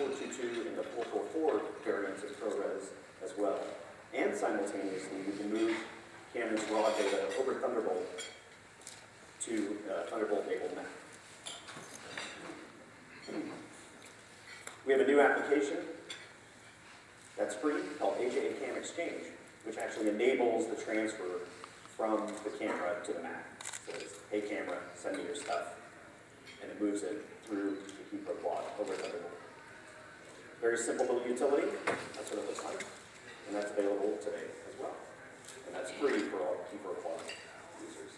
422 and the 444 variants of ProRes as well. And simultaneously, we can move Canon's raw data over Thunderbolt to Thunderbolt-enabled Mac. We have a new application that's free called Aja Cam Exchange, which actually enables the transfer from the camera to the Mac. So it's, hey camera, send me your stuff, and it moves it through the KeyPro Quad over Thunderbolt. Very simple little utility, that's what it looks like, and that's available today as well. And that's free for all KeyPro Quad users.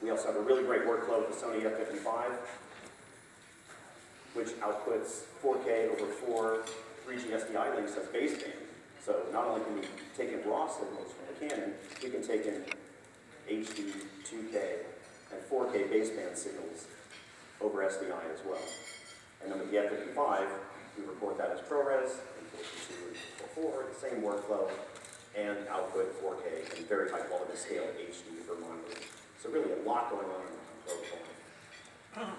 We also have a really great workflow with the Sony F55, which outputs 4K over 4 3G SDI links as baseband. So not only can we take in raw signals from the Canon, we can take in HD, 2K, and 4K baseband signals over SDI as well. And then with the F55, we record that as ProRes, and 422 and 444, the same workflow, and output 4K and very high quality scale HD for monitoring. So really a lot going on in the protocol.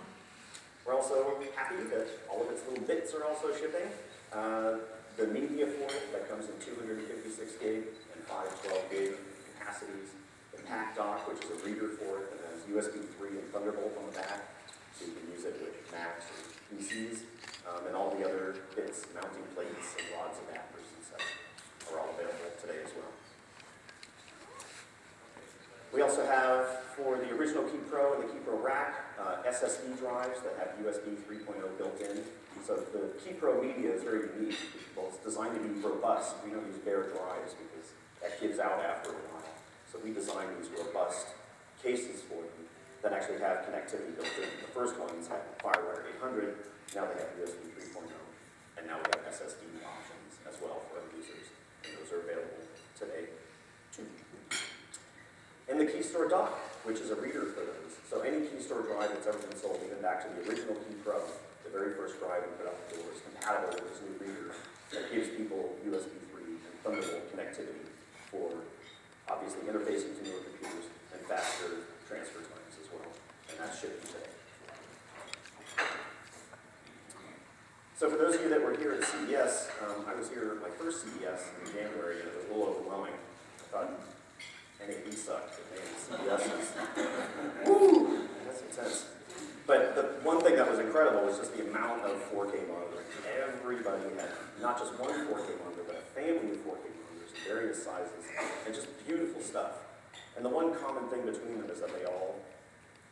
We're also happy that all of its little bits are also shipping. The media for it that comes in 256 gig and 512 gig capacities. The Pack dock, which is a reader for it, that has USB 3 and Thunderbolt on the back, so you can use it with Macs or PCs, and all the other bits, mounting plates and rods, adapters, and such are all available today as well. We also have, for the original KeyPro and the KeyPro Rack, SSD drives that have USB 3.0 built in. So the KeyPro media is very unique. Well, it's designed to be robust. We don't use bare drives because that gives out after a while. So we designed these robust cases for them that actually have connectivity built in. The first ones had FireWire 800, now they have USB 3.0, and now we have SSD options as well for our users. And those are available today too. And the KeyStore dock, which is a reader for those. So any KeyStore drive that's ever been sold, even back to the original KeyPro, the very first drive we put out the door is compatible with this new reader that gives people USB 3 and Thunderbolt connectivity for obviously interfacing to newer computers and faster transfer times as well. And that's shipping today. So for those of you that were here at CES, I was here at my first CES in January, and it was a little overwhelming. I thought NAB sucked, but man, CES is, woo, that's intense. But the one thing that was incredible was just the amount of 4K monitors. Everybody had not just one 4K monitor, but a family of 4K monitors in various sizes, and just beautiful stuff. And the one common thing between them is that they all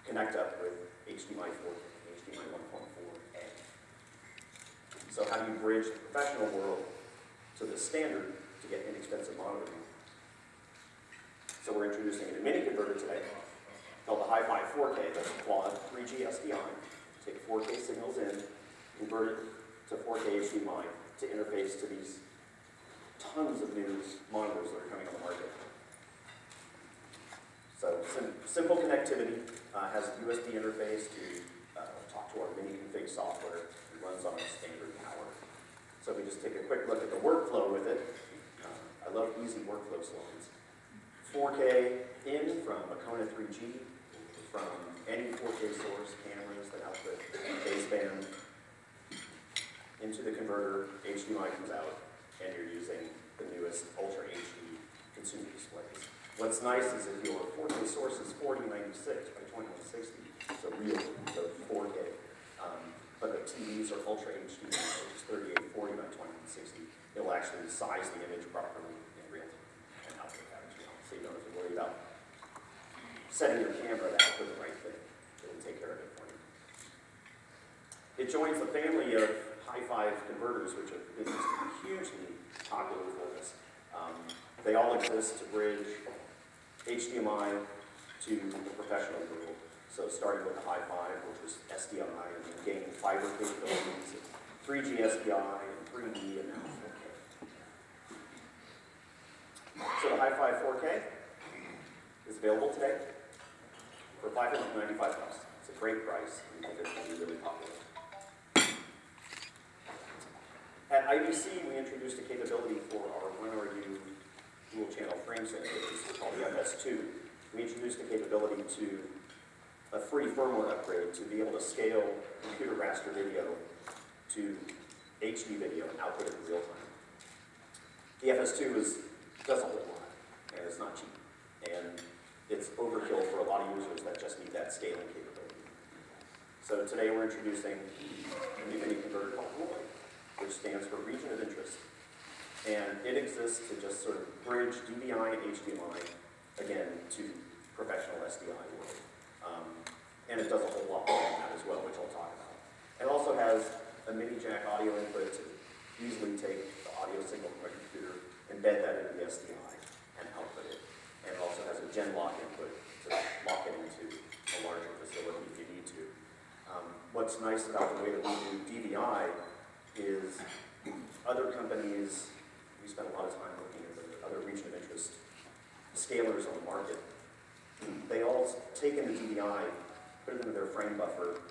connect up with HDMI 4K and HDMI 1.4a. So how do you bridge the professional world to the standard to get inexpensive monitoring? So we're introducing a mini converter today called the Hi-Fi 4K. That's a quad 3G SDI. Take 4K signals in, convert it to 4K HDMI to interface to these tons of new monitors that are coming on the market. So simple connectivity, has a USB interface to talk to our mini config software. It runs on standard power. So we just take a quick look at the workflow with it. I love easy workflow slides. 4K in from a Kona 3G, from any 4K source, cameras that output baseband, into the converter, HDMI comes out, and you're using the newest Ultra HD consumer displays. What's nice is if your 4K source is 4096 by 2160, so real, so 4K, but the TVs are Ultra HD, which is 3840 by 2160, it'll actually size the image properly in real time and output that as well. So you don't have to worry about setting your camera to output the right thing. It'll take care of it for you. It joins the family of Hi-Fi converters, which have been hugely popular for us. They all exist to bridge HDMI to the professional world. So starting with the Hi-Fi, which was SDI, and then gaining fiber capabilities, 3G SDI, and 3D, and now 4K. So the Hi-Fi 4K is available today for $595. It's a great price, and I think it's going to be really popular. At IBC, we introduced a capability for our WhenAreYou dual-channel frame syndications called the FS2. We introduced a capability to a free firmware upgrade to be able to scale computer raster video to HD video and output it in real time. The FS2 does a whole lot, and it's not cheap. And it's overkill for a lot of users that just need that scaling capability. So today we're introducing a new mini converter called ROI, which stands for Region of Interest. And it exists to just sort of bridge DVI and HDMI, again, to professional SDI world. And it does a whole lot more than that as well, which I'll talk about. It also has a mini jack audio input to easily take the audio signal from a computer, embed that into the SDI, and output it. And it also has a gen lock input to lock it into a larger facility if you need to. What's nice about the way that we do DVI is other companies, we spend a lot of time looking at the other region of interest scalers on the market. They all take in the DVI, put it into their frame buffer,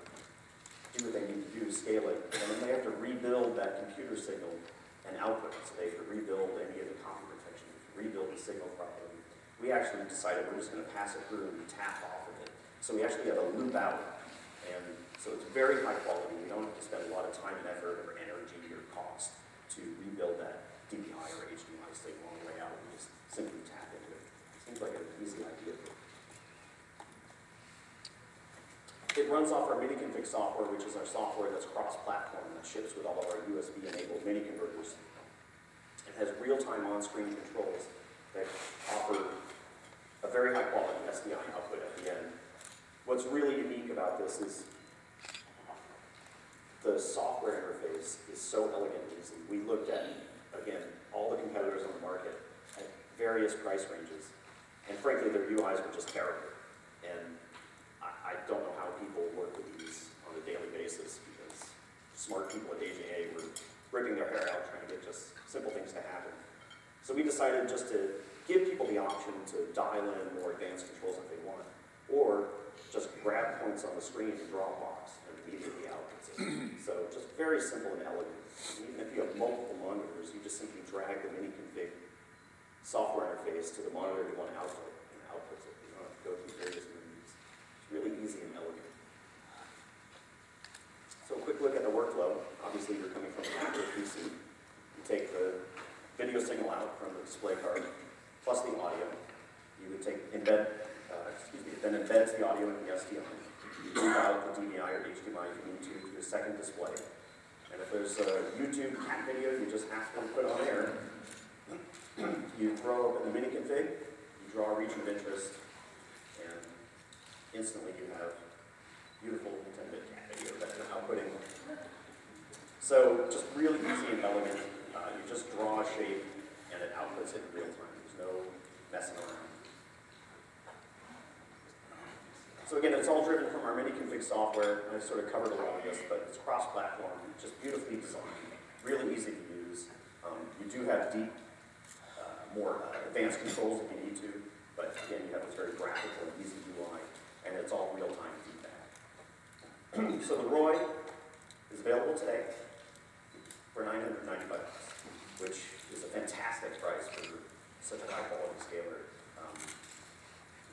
do what they need to do to scale it, and then they have to rebuild that computer signal and output it. So they have to rebuild any of the copy protection, rebuild the signal properly. We actually decided we're just going to pass it through and tap off of it. So we actually have a loop out, and so it's very high quality. We don't have to spend a lot of time and effort or energy or cost to rebuild that DVI or HDMI signal on the way out. We just simply tap into it. Seems like an easy idea. It runs off our mini config software, which is our software that's cross-platform that ships with all of our USB-enabled mini converters. It has real-time on-screen controls that offer a very high-quality SDI output at the end. What's really unique about this is the software interface is so elegant and easy. We looked at, again, all the competitors on the market at various price ranges, and frankly, their UIs were just terrible. And I don't know how people work with these on a daily basis, because smart people at AJA were ripping their hair out trying to get just simple things to happen. So we decided just to give people the option to dial in more advanced controls if they want, or just grab points on the screen and draw a box and immediately output it. So just very simple and elegant. And even if you have multiple monitors, you just simply drag the mini config software interface to the monitor you want to output, and it outputs it. You don't have to go through various menus. It's really easy and elegant. So a quick look at the workflow. Obviously, you're coming from an active PC. You take the video signal out from the display card, plus the audio. You would take it then embeds the audio in the SDI. You move out the DVI or HDMI if you need to a second display. And if there's a YouTube cat video you just have to put on air, you throw open the mini config, you draw a region of interest, and instantly you have beautiful 10-bit cat video that you're outputting. So just really easy and elegant. You just draw a shape and it outputs it in real time. There's no messing around. So again, it's all driven from our mini config software. I sort of covered a lot of this, but it's cross-platform, just beautifully designed, really easy to use. You do have deep, more advanced controls if you need to, but again, you have this very graphical and easy UI, and it's all real-time feedback. So the ROI is available today for $995, which is a fantastic price for such a high-quality scaler.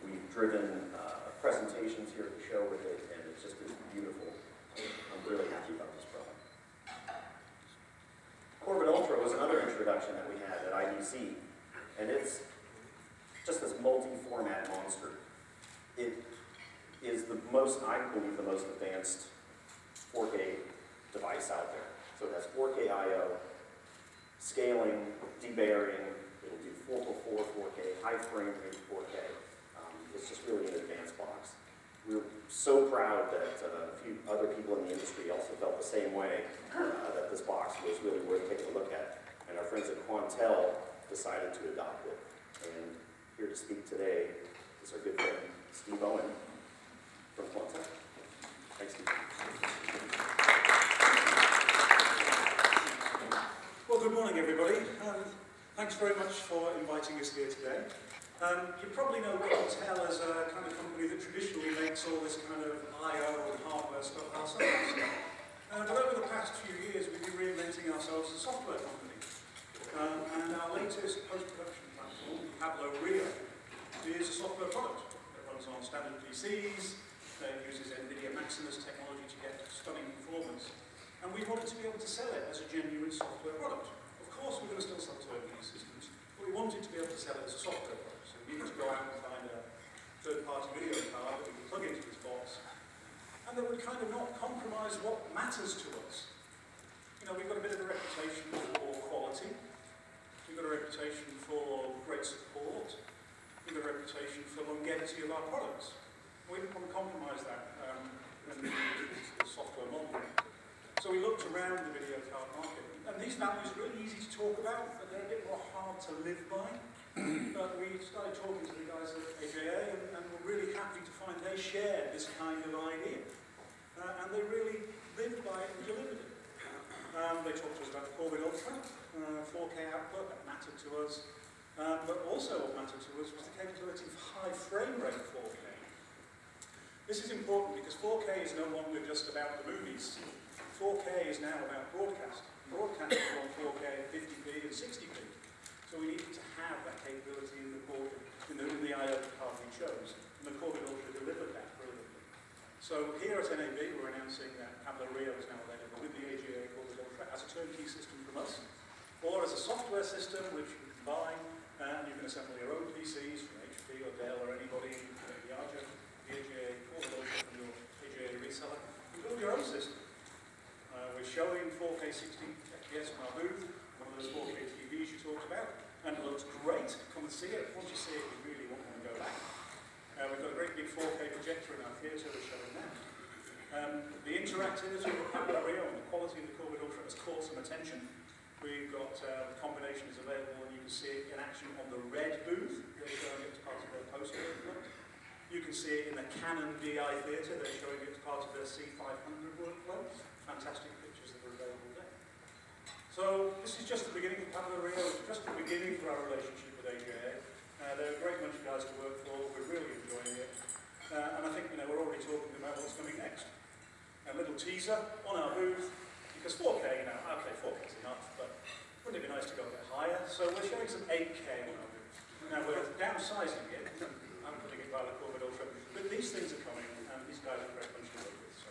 We've driven presentations here at the show with it, and it's just beautiful. I'm really happy about this product. Corvid Ultra was another introduction that we had at IBC, and it's just this multi-format monster. It is the most, I believe, the most advanced 4K device out there. So it has 4K I/O, scaling, debayering. It'll do 4x4 4K, high frame rate 4K. It's just really an advanced box. We're so proud that a few other people in the industry also felt the same way, that this box was really worth taking a look at. And our friends at Quantel decided to adopt it. And here to speak today is our good friend, Steve Owen from Quantel. Thanks, Steve. Well, good morning, everybody. Thanks very much for inviting us here today. You probably know Quantel as a kind of company that traditionally makes all this kind of I/O and hardware stuff ourselves. But over the past few years, we've been reinventing ourselves as a software company. And our latest post-production platform, Pablo Rio, is a software product that runs on standard PCs, that uses NVIDIA Maximus technology to get stunning performance. And we wanted to be able to sell it as a genuine software product. Of course, we're going to still sell turnkey systems, but we wanted to be able to sell it as a software product. So we needed to go out and find a third-party video card that we could plug into this box, and that would kind of not compromise what matters to us. You know, we've got a bit of a reputation for quality. We've got a reputation for great support. We've got a reputation for longevity of our products. We didn't want to compromise that when we used the software model. So we looked around the video card market, and these values are really easy to talk about, but they're a bit more hard to live by. But we started talking to the guys at AJA, and we're really happy to find they shared this kind of idea. And they really lived by it and delivered it. They talked to us about the Corvid Ultra, 4K output, that mattered to us. But also what mattered to us was the capability of high frame rate 4K. This is important because 4K is no longer just about the movies. 4K is now about broadcast. Broadcast is on 4K, 50p and 60p. So we needed to have that capability in the I/O card we chose. And the Corvid Ultra delivered that brilliantly. So here at NAB, we're announcing that Pablo Rio is now available with the AGA Corvid Ultra as a turnkey system from us, or as a software system which you can buy, and you can assemble your own PCs from HP or Dell or anybody, the Aja, the AGA Corvid Ultra from your AGA reseller, and build your own system. We're showing 4K 60 FPS on our booth, one of those 4K TVs you talked about, and it looks great. Come and see it. Once you see it, you really won't want to go back. We've got a great big 4K projector in our theatre we're showing that. The interactivity of Pablo Rio and the quality of the Corvid Ultra has caught some attention. We've got the combination is available, and you can see it in action on the Red booth. They're showing it as part of their poster. You can see it in the Canon DI theatre. They're showing it as part of their C500 workflow. Fantastic pictures that are available there. So this is just the beginning for Pablo Rio. It's just the beginning for our relationship with AJA. They're a great bunch of guys to work for. We're really enjoying it. And I think, we're already talking about what's coming next. A little teaser on our booth, because 4K, okay, 4K is enough, but wouldn't it be nice to go a bit higher? So we're showing some 8K on our booth. Now we're downsizing it. I'm putting it by the Corvid Ultra, but these things are coming, and these guys are a great bunch to work with. So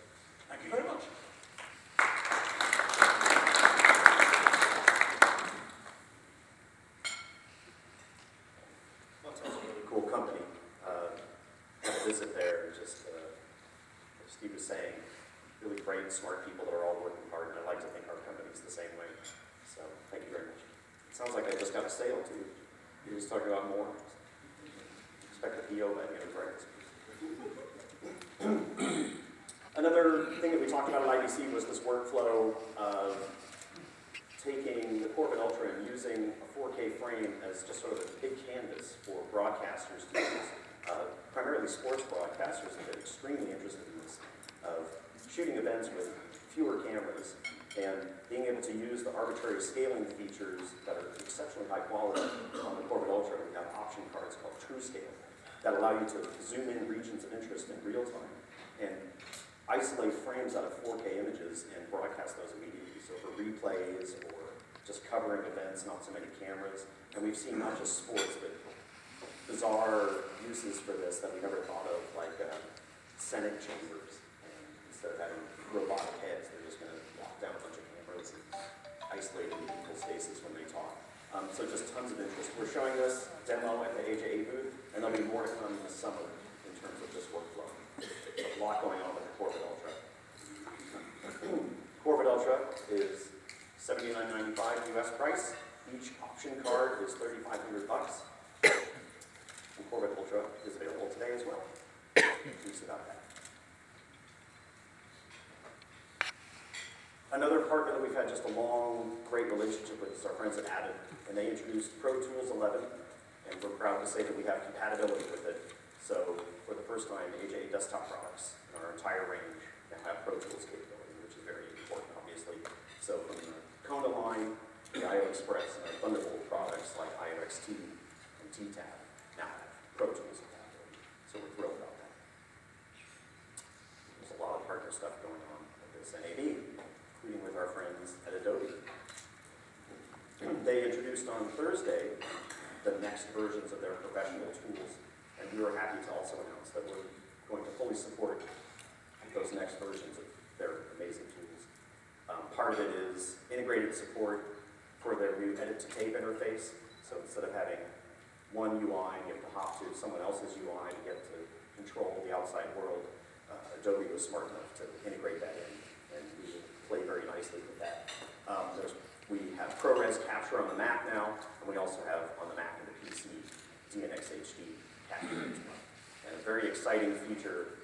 thank you very much. Company. Had a visit there, and just, as Steve was saying, really great, smart people that are all working hard, and I like to think our company's the same way. So, thank you very much. It sounds like I just got a sale, too. You just talking about more. Expect a PO by the end of breakfast. Another thing that we talked about at IBC was this workflow of taking the Corvid Ultra and using a 4K frame as just sort of a big canvas for broadcasters to use. Primarily sports broadcasters have been extremely interested in this, of shooting events with fewer cameras and being able to use the arbitrary scaling features that are exceptionally high quality on the Corvid Ultra. We have option cards called TrueScale that allow you to zoom in regions of interest in real time and isolate frames out of 4K images and broadcast those immediately. So for replays or just covering events, not so many cameras. And we've seen not just sports, but bizarre uses for this that we never thought of, like Senate chambers. And instead of having robotic heads, they're just going to lock down a bunch of cameras and isolate people's faces when they talk. So just tons of interest. We're showing this demo at the AJA booth, and there'll be more to come this summer in terms of this workflow. There's a lot going on with the Corvid Ultra. Corvid Ultra is $79.95 US price. Each option card is $3,500. And Corvid Ultra is available today as well. Pleased about that. Another partner that we've had just a long, great relationship with is our friends at Avid, and they introduced Pro Tools 11, and we're proud to say that we have compatibility with it. So, for the first time, AJA desktop products in our entire range now have Pro Tools capability, which is very important, obviously. So, from the Kona line, the IO Express, and our Thunderbolt products like IOXT and TTAB now have Pro Tools compatibility. So, we're thrilled about that. There's a lot of partner stuff going on with this NAB, including with our friends at Adobe. They introduced on Thursday the next versions of their professional tools, and we were happy to also announce that we're going to fully support those next versions of their amazing tools. Part of it is integrated support for their new edit-to-tape interface. So instead of having one UI, you have to hop to someone else's UI to get to control the outside world. Adobe was smart enough to integrate that in, and we play very nicely with that. We have ProRes capture on the Mac now, and we also have on the Mac and the PC DNX HD capture as well. And a very exciting feature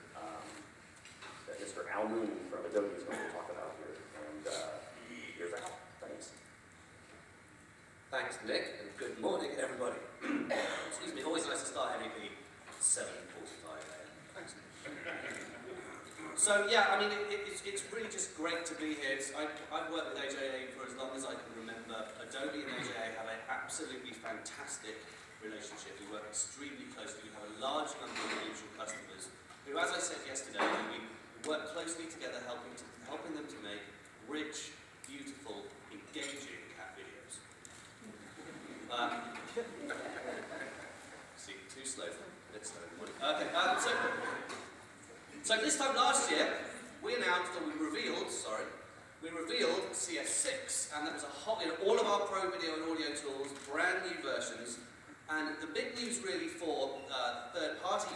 that Mr. Al Mooney from Adobe is going to talk about here. And here's Al. Thanks. Thanks, Nick, and good morning, everybody. Excuse me, always nice to start MEP 7:45 a.m. Thanks, Nick. So, yeah, I mean, it's really just great to be here. I've worked with AJA for as long as I can remember. Adobe and AJA have an absolutely fantastic relationship. We work extremely closely. We have a large number of mutual customers who, as I said yesterday, we work closely together helping them to make rich, beautiful, engaging cat videos. See, too slow. Let's slow. Okay, so this time last year, we revealed CS6, and that was a whole, all of our pro video and audio tools, brand new versions. And the big news really for third-party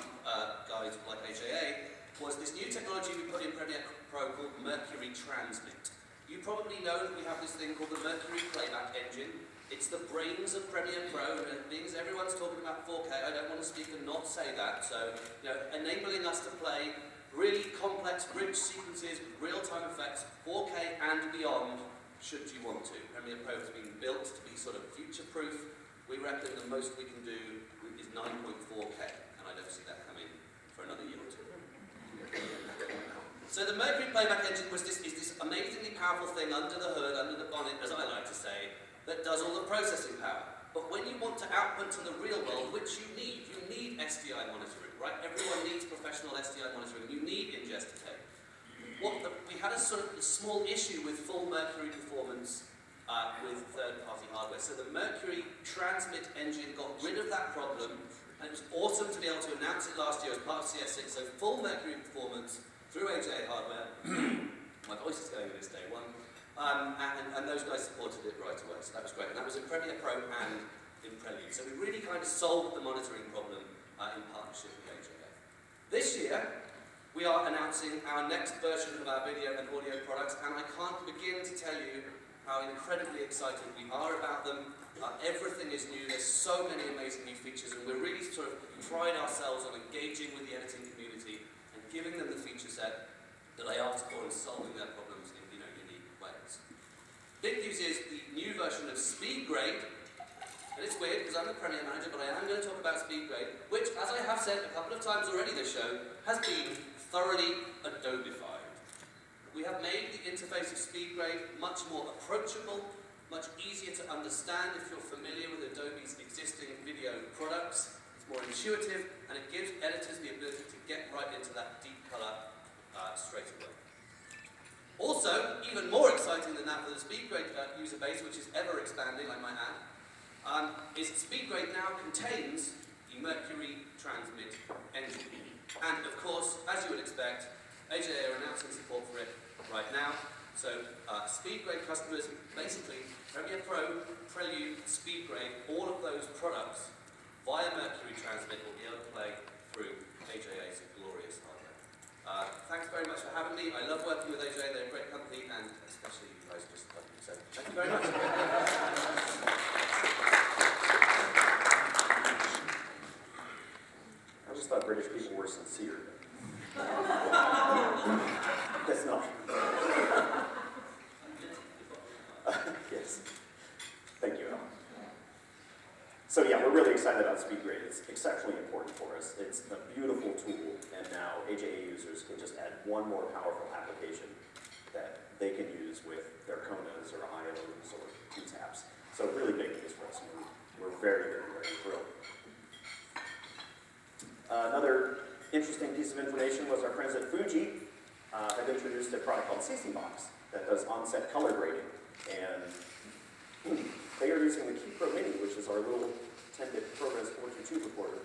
guys like AJA was this new technology we put in Premiere Pro called Mercury Transmit. You probably know that we have this thing called the Mercury Playback Engine. It's the brains of Premiere Pro, and because everyone's talking about 4K, I don't want to speak and not say that. So, enabling us to play really complex, rich sequences with real-time effects, 4K and beyond, should you want to. Premiere Pro has been built to be sort of future-proof. We reckon the most we can do is 9.4K, and I don't see that coming for another year or two. So the Mercury Playback Engine is this amazingly powerful thing under the hood, under the bonnet, as I like to say, that does all the processing power. But when you want to output to the real world, which you need SDI monitoring, right? Everyone needs professional SDI monitoring, and you need ingest to tape. We had a sort of a small issue with full Mercury performance with third-party hardware. So the Mercury Transmit engine got rid of that problem, and it was awesome to be able to announce it last year as part of CS6. So full Mercury performance through AJA hardware. My voice is going with this day one. And those guys supported it right away, so that was great. And that was in Premiere Pro and in Prelude. So we really kind of solved the monitoring problem in partnership with AJA. This year, we are announcing our next version of our video and audio products, and I can't begin to tell you how incredibly excited we are about them. Everything is new, there's so many amazing new features, and we're really sort of pride ourselves on engaging with the editing community and giving them the feature set that they asked for and solving their problems in unique ways. Big news is the new version of SpeedGrade, and it's weird because I'm the Premiere Manager, but I am going to talk about SpeedGrade, which, as I have said a couple of times already this show, has been thoroughly Adobe-fied. We have made the interface of SpeedGrade much more approachable, much easier to understand if you're familiar with Adobe's existing video products. It's more intuitive, and it gives editors the ability to get right into that deep color straight away. Also, even more exciting than that for the SpeedGrade user base, which is ever expanding, I might add, is SpeedGrade now contains the Mercury Transmit engine. And of course, as you would expect, AJA are announcing support for it right now. So SpeedGrade customers, basically Premiere Pro, Prelude, SpeedGrade, all of those products via Mercury Transmit will be able to play through AJA's glorious hardware. Thanks very much for having me. I love working with AJA, they're a great company, and especially you guys just love me. So thank you very much. I just thought British people were sincere. That's not. Yes. Thank you, Al. So yeah, we're really excited about SpeedGrade. It's exceptionally important for us. It's a beautiful tool, and now AJA users can just add one more powerful application that they can use with their Konas or IOs or T-Taps. So really big news for us. We're very, very, very thrilled. Another interesting piece of information was our friends at Fuji have introduced a product called CC Box that does on-set color grading. And they are using the Key Pro Mini, which is our little 10-bit ProRes 422 recorder,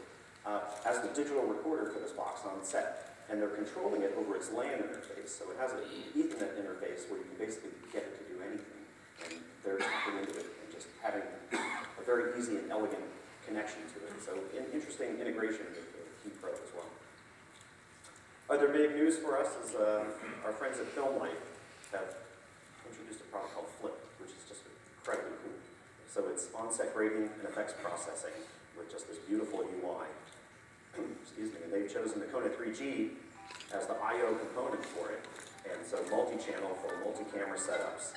as the digital recorder for this box on set. and they're controlling it over its LAN interface. So it has an Ethernet interface where you can basically get it to do anything. And they're tapping into it and just having a very easy and elegant connection to it. So interesting integration with the Key Pro as well. Other big news for us is our friends at Filmlight have introduced a product called Flip, which is just incredibly cool. So it's on-set grading and effects processing with just this beautiful UI. Excuse me, and they've chosen the Kona 3G as the I/O component for it. And so multi-channel for multi-camera setups,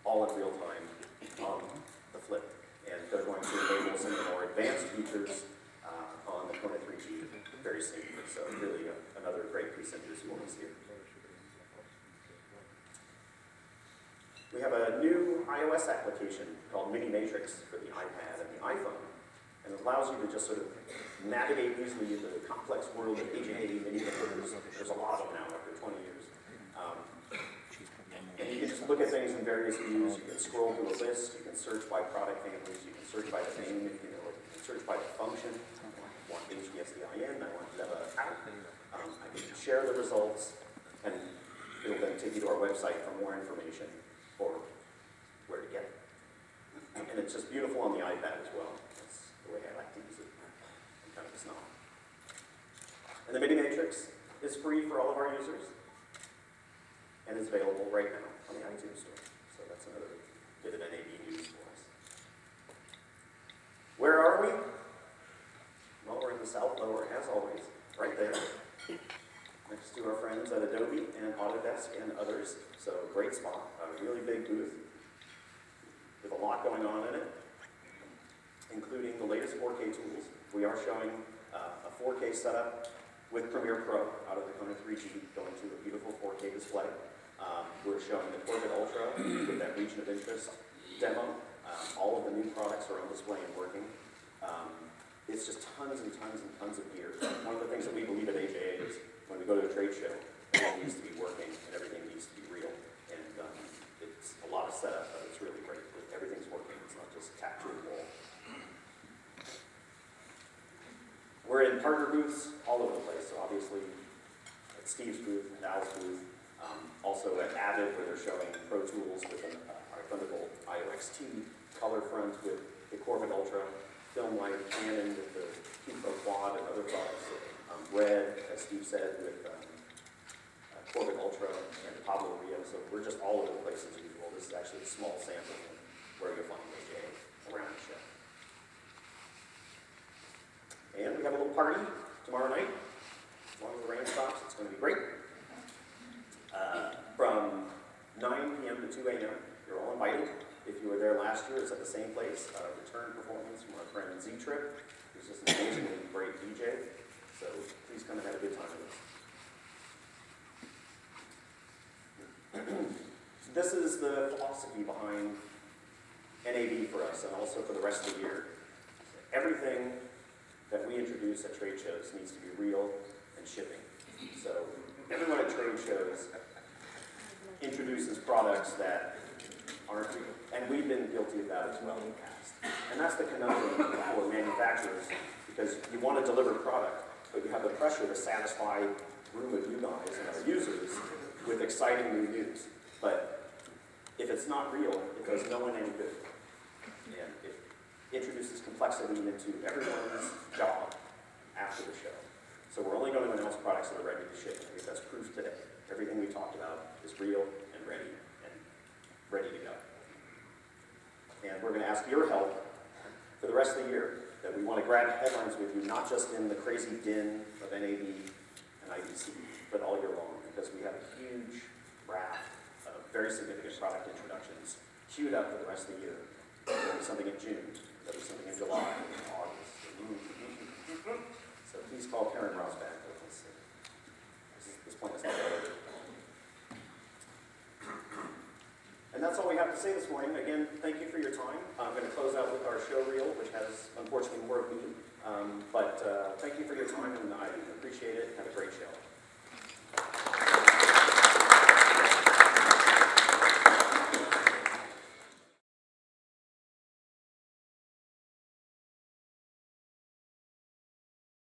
all in real time on the Flip. And they're going to enable some of the more advanced features on the Kona 3G very soon. So really another great piece of news you want to see. We have a new iOS application called Mini Matrix for the iPad and the iPhone. And it allows you to just sort of navigate easily into the complex world of AJA mini computers. There's a lot of them now after 20 years. And you can just look at things in various views. You can scroll through a list. You can search by product families. You can search by the name. You can search by the function. I want HDSDIN. I want Leva out. I can share the results, and it'll then take you to our website for more information or where to get it. And it's just beautiful on the iPad as well. That's the way I like to use it. I'm kind of a snob. And the Mini Matrix is free for all of our users and is available right now on the iTunes Store. So that's another bit of NAB news for us. Where are we? Well, we're in the South Lower, as always, right there, next to our friends at Adobe and Autodesk and others. So great spot, a really big booth with a lot going on in it, including the latest 4K tools. We are showing a 4K setup with Premiere Pro out of the Kona 3G going to a beautiful 4K display. We're showing the Corvid Ultra with that region of interest demo. All of the new products are on display and working. It's just tons and tons and tons of gear. One of the things that we believe at AJA is when we go to a trade show, everything needs to be working and everything needs to be real. And it's a lot of setup, but it's really great. Everything's working. It's not just tacked to the wall. We're in partner booths all over the place. So obviously at Steve's booth, at Al's booth, also at Avid, where they're showing Pro Tools with our Thunderbolt IOXT, Color Front with the Corvid Ultra, Filmlight, Canon with the Pro Quad and other products, Red, as Steve said, with Corvid Ultra and Pablo Rio. So we're just all over the place as usual. This is actually a small sample of where you'll find AJA around the show. And we have a little party tomorrow night. As long as the rain stops, it's going to be great. From 9 p.m. to 2 a.m. You're all invited. If you were there last year, it's at the same place. Return performance from our friend Z-Trip, who's just an amazingly great DJ. So please come and have a good time with us. This is the philosophy behind NAB for us and also for the rest of the year. Everything that we introduce at trade shows needs to be real and shipping. So everyone at trade shows introduces products that aren't real. And we've been guilty of that as well in the past. And that's the conundrum for manufacturers, because you want to deliver product, but you have the pressure to satisfy a room of you guys and our users with exciting new news. But if it's not real, it does no one any good. And it introduces complexity into everyone's job after the show. So we're only going to announce products that are ready to ship. I think that's proof today. Everything we talked about is real and ready to go. And we're going to ask your help for the rest of the year, that we want to grab headlines with you, not just in the crazy din of NAB and IBC, but all year long, because we have a huge raft of very significant product introductions queued up for the rest of the year. There'll be something in June, there'll be something in July, in August. So please call Karen Rosbach. This point is not over. And that's all we have to say this morning. Again, thank you for your time. I'm going to close out with our show reel, which has, unfortunately, more of me. But thank you for your time, and I appreciate it. Have a great show.